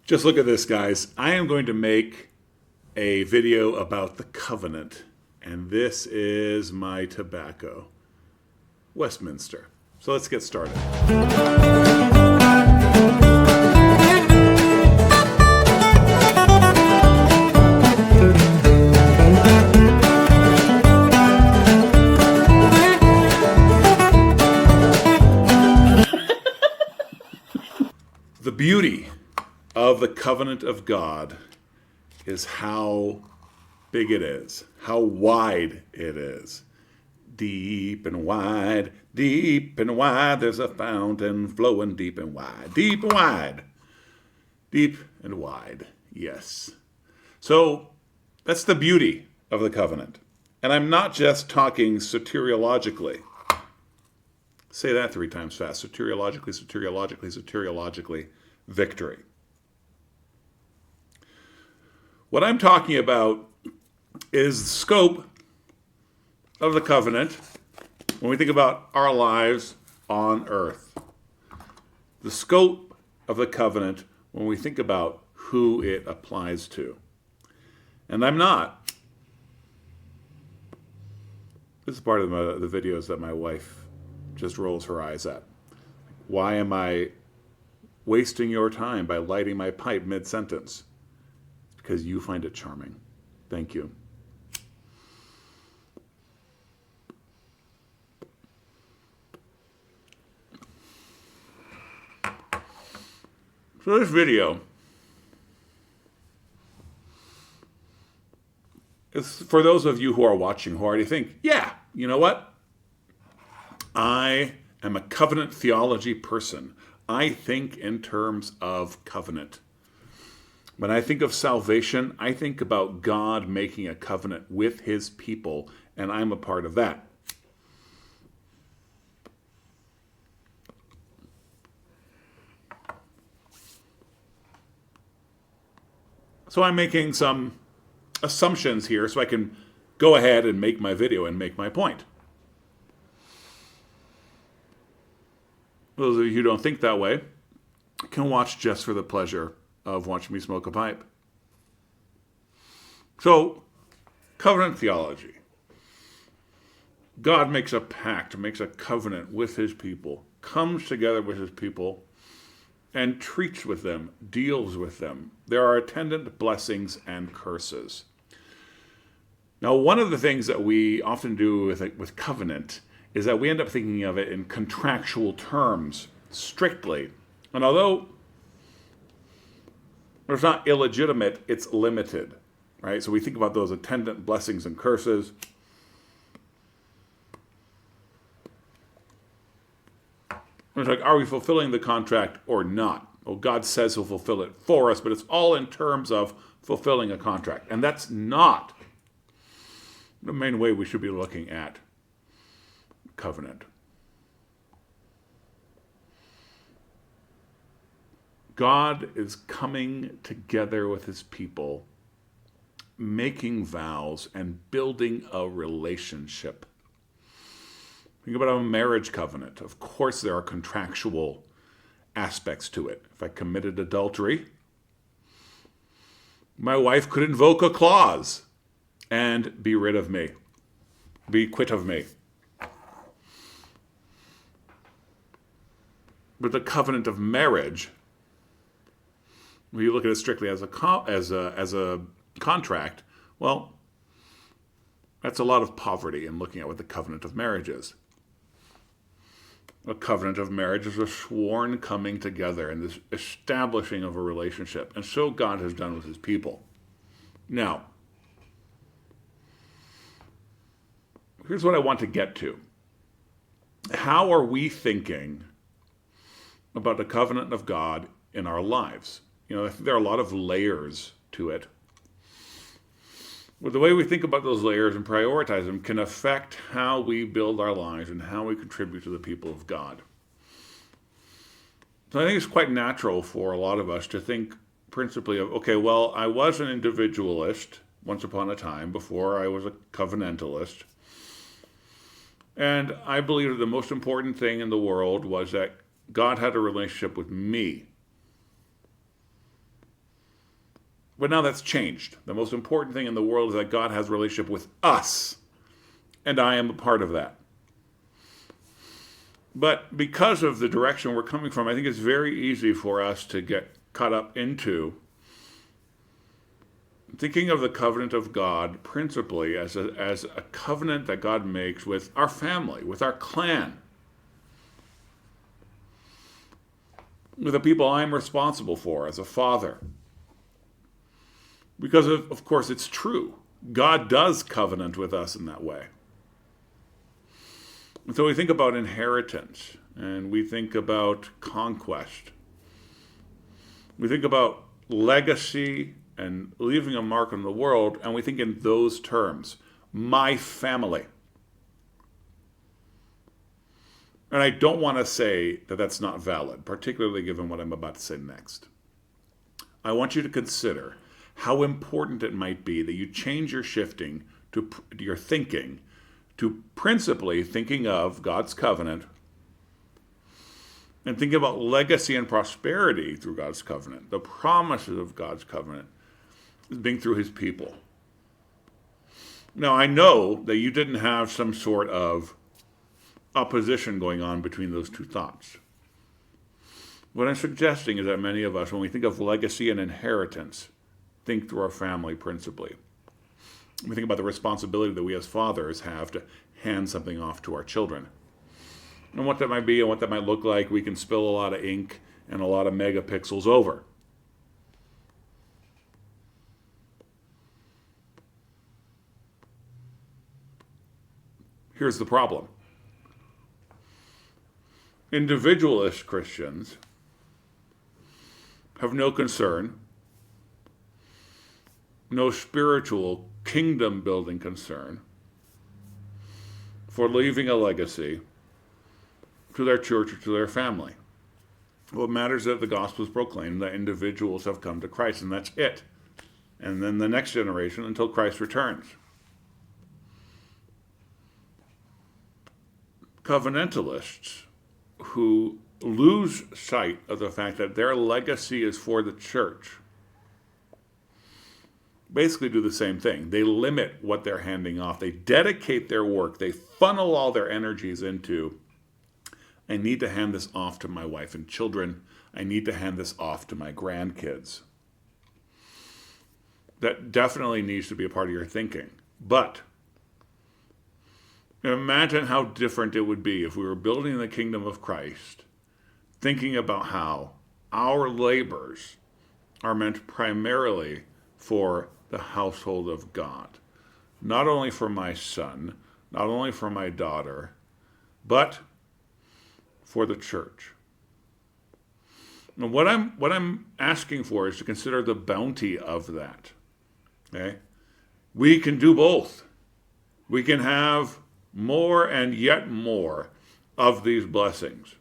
Just look at this, guys. I am going to make a video about the covenant, and this is my tobacco, Westminster. So let's get started. The beauty of the covenant of God is how big it is, how wide it is. Deep and wide, there's a fountain flowing deep and wide, deep and wide, deep and wide, yes. So that's the beauty of the covenant. And I'm not just talking soteriologically. Say that 3 times fast. Soteriologically, soteriologically, soteriologically, victory. What I'm talking about is the scope of the covenant when we think about our lives on earth. The scope of the covenant when we think about who it applies to. And I'm not. This is part of the videos that my wife just rolls her eyes at. Why am I wasting your time by lighting my pipe mid-sentence? Because you find it charming. Thank you. So this video is for those of you who are watching who already think, yeah, you know what? I am a covenant theology person. I think in terms of covenant. When I think of salvation, I think about God making a covenant with his people, and I'm a part of that. So I'm making some assumptions here so I can go ahead and make my video and make my point. Those of you who don't think that way can watch just for the pleasure of watching me smoke a pipe. So, covenant theology. God makes a pact, makes a covenant with his people, comes together with his people, and treats with them, deals with them. There are attendant blessings and curses. Now, one of the things that we often do with covenant is that we end up thinking of it in contractual terms, strictly. And although it's not illegitimate, it's limited, right? So we think about those attendant blessings and curses. It's like, are we fulfilling the contract or not? Well, God says he'll fulfill it for us, but it's all in terms of fulfilling a contract. And that's not the main way we should be looking at covenant. God is coming together with his people, making vows and building a relationship. Think about a marriage covenant. Of course, there are contractual aspects to it. If I committed adultery, my wife could invoke a clause and be rid of me, be quit of me. But the covenant of marriage, when you look at it strictly as a contract, well, that's a lot of poverty in looking at what the covenant of marriage is. A covenant of marriage is a sworn coming together and this establishing of a relationship. And so God has done with his people. Now, here's what I want to get to. How are we thinking about the covenant of God in our lives? You know, I think there are a lot of layers to it. But the way we think about those layers and prioritize them can affect how we build our lives and how we contribute to the people of God. So I think it's quite natural for a lot of us to think principally of, okay, well, I was an individualist once upon a time before I was a covenantalist. And I believe that the most important thing in the world was that God had a relationship with me. But now that's changed. The most important thing in the world is that God has a relationship with us, and I am a part of that. But because of the direction we're coming from, I think it's very easy for us to get caught up into thinking of the covenant of God principally as a covenant that God makes with our family, with our clan, with the people I'm responsible for as a father. Because, of course, it's true. God does covenant with us in that way. And so we think about inheritance, and we think about conquest. We think about legacy and leaving a mark on the world, and we think in those terms. My family. And I don't want to say that that's not valid, particularly given what I'm about to say next. I want you to consider how important it might be that you change your shifting to your thinking to principally thinking of God's covenant and thinking about legacy and prosperity through God's covenant, the promises of God's covenant being through his people. Now, I know that you didn't have some sort of opposition going on between those two thoughts. What I'm suggesting is that many of us, when we think of legacy and inheritance, think through our family principally. We think about the responsibility that we as fathers have to hand something off to our children. And what that might be and what that might look like, we can spill a lot of ink and a lot of megapixels over. Here's the problem. Individualist Christians have no concern, no spiritual kingdom-building concern for leaving a legacy to their church or to their family. What matters is that the gospel is proclaimed, that individuals have come to Christ, and that's it. And then the next generation until Christ returns. Covenantalists who lose sight of the fact that their legacy is for the church basically do the same thing. They limit what they're handing off. They dedicate their work. They funnel all their energies into, I need to hand this off to my wife and children. I need to hand this off to my grandkids. That definitely needs to be a part of your thinking. But imagine how different it would be if we were building the kingdom of Christ, thinking about how our labors are meant primarily for the household of God. Not only for my son, not only for my daughter, but for the church. And what I'm asking for is to consider the bounty of that. Okay? We can do both. We can have more and yet more of these blessings.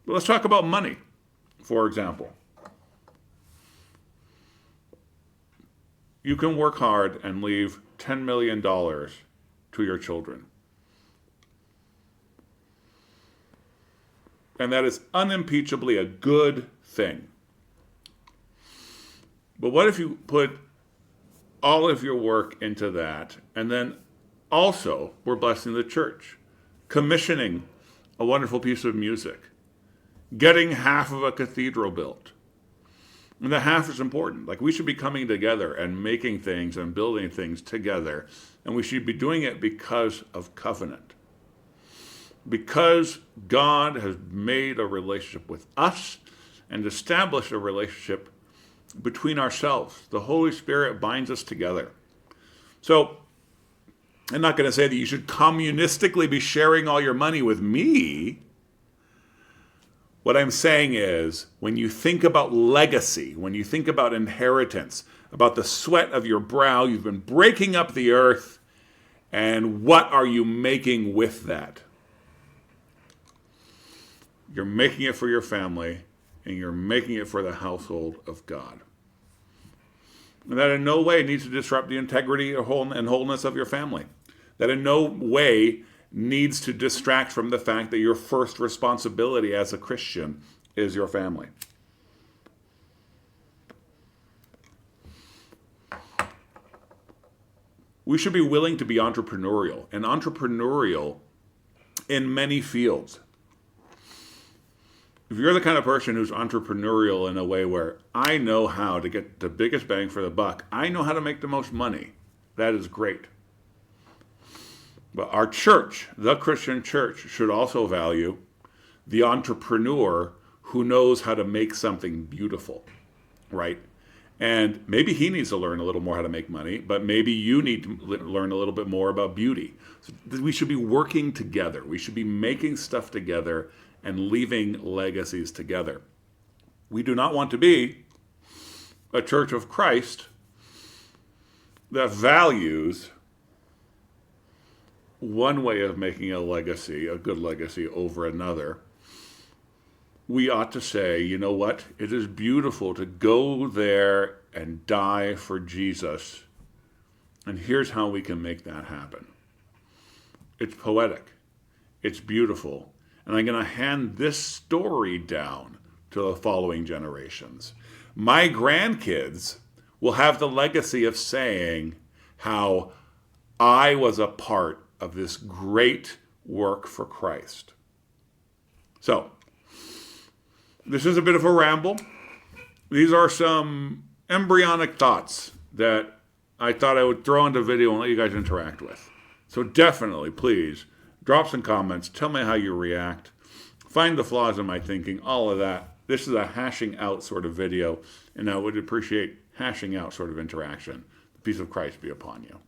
But let's talk about money, for example. You can work hard and leave $10 million to your children. And that is unimpeachably a good thing. But what if you put all of your work into that, and then also we're blessing the church, commissioning a wonderful piece of music, getting half of a cathedral built. And the half is important. Like, we should be coming together and making things and building things together. And we should be doing it because of covenant. Because God has made a relationship with us and established a relationship between ourselves. The Holy Spirit binds us together. So, I'm not going to say that you should communistically be sharing all your money with me. What I'm saying is, when you think about legacy, when you think about inheritance, about the sweat of your brow, you've been breaking up the earth, and what are you making with that? You're making it for your family, and you're making it for the household of God. And that in no way needs to disrupt the integrity and wholeness of your family. That in no way needs to distract from the fact that your first responsibility as a Christian is your family. We should be willing to be entrepreneurial, and entrepreneurial in many fields. If you're the kind of person who's entrepreneurial in a way where I know how to get the biggest bang for the buck, I know how to make the most money, that is great. But our church, the Christian church, should also value the entrepreneur who knows how to make something beautiful, right? And maybe he needs to learn a little more how to make money, but maybe you need to learn a little bit more about beauty. So we should be working together. We should be making stuff together and leaving legacies together. We do not want to be a church of Christ that values one way of making a legacy, a good legacy, over another. We ought to say, you know what? It is beautiful to go there and die for Jesus. And here's how we can make that happen. It's poetic. It's beautiful. And I'm going to hand this story down to the following generations. My grandkids will have the legacy of saying how I was a part of this great work for Christ. So, this is a bit of a ramble. These are some embryonic thoughts that I thought I would throw into video and let you guys interact with. So definitely, please, drop some comments. Tell me how you react. Find the flaws in my thinking, all of that. This is a hashing out sort of video, and I would appreciate hashing out sort of interaction. The peace of Christ be upon you.